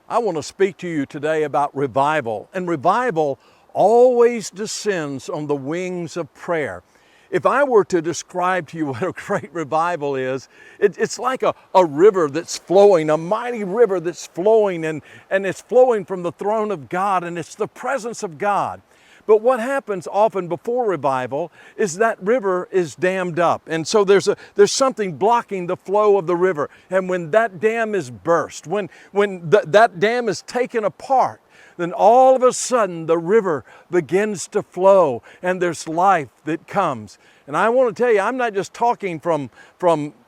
I want to speak to you today about revival. And revival always descends on the wings of prayer. If I were to describe to you what a great revival is, it's like a river that's flowing, a mighty river that's flowing, and it's flowing from the throne of God, and it's the presence of God. But what happens often before revival is that river is dammed up. And so there's something blocking the flow of the river. And when that dam is burst, when that dam is taken apart, then all of a sudden the river begins to flow and there's life that comes. And I want to tell you, I'm not just talking from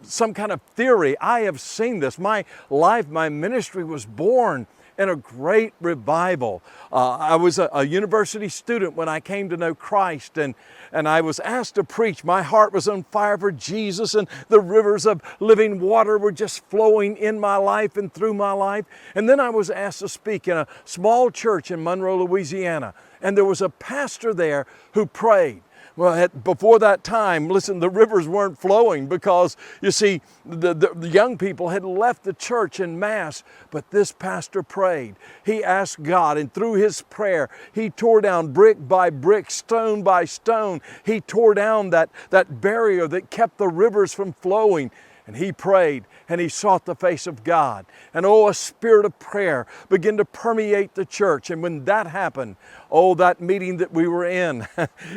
some kind of theory. I have seen this. My life, my ministry was born in a great revival. I was a university student when I came to know Christ, and I was asked to preach. My heart was on fire for Jesus, and the rivers of living water were just flowing in my life and through my life. And then I was asked to speak in a small church in Monroe, Louisiana, and there was a pastor there who prayed. Well, before that time, listen, the rivers weren't flowing because, you see, the young people had left the church en masse, but this pastor prayed. He asked God, and through his prayer, he tore down brick by brick, stone by stone. He tore down that barrier that kept the rivers from flowing. And he prayed and he sought the face of God. And a spirit of prayer began to permeate the church. And when that happened, that meeting that we were in,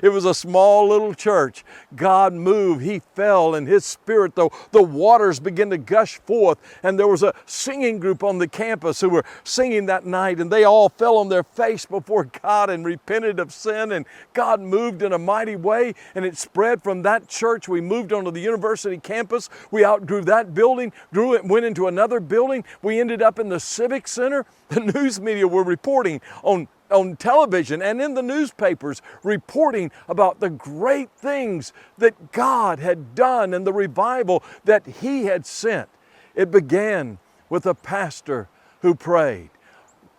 it was a small little church. God moved, he fell, and his spirit, the waters began to gush forth. And there was a singing group on the campus who were singing that night, and they all fell on their face before God and repented of sin. And God moved in a mighty way, and it spread from that church. We moved onto the university campus. We outgrew that building, went into another building. We ended up in the Civic Center. The news media were reporting on television and in the newspapers, reporting about the great things that God had done and the revival that he had sent. It began with a pastor who prayed.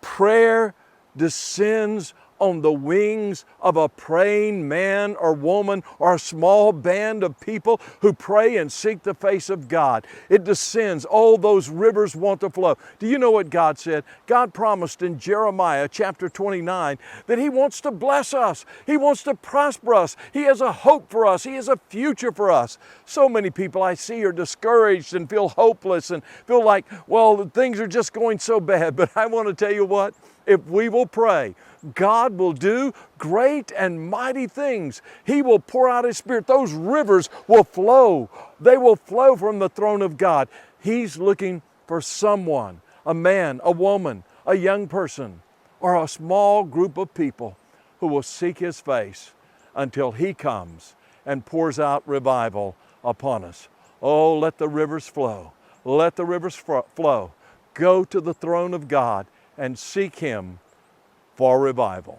Prayer descends on the wings of a praying man or woman or a small band of people who pray and seek the face of God. It descends. Those rivers want to flow. Do you know what God said? God promised in Jeremiah chapter 29 that he wants to bless us. He wants to prosper us. He has a hope for us. He has a future for us. So many people I see are discouraged and feel hopeless and feel like, things are just going so bad. But I want to tell you what, if we will pray, God will do great and mighty things. He will pour out his Spirit. Those rivers will flow. They will flow from the throne of God. He's looking for someone, a man, a woman, a young person, or a small group of people who will seek his face until he comes and pours out revival upon us. Let the rivers flow. Let the rivers flow. Go to the throne of God and seek him for revival.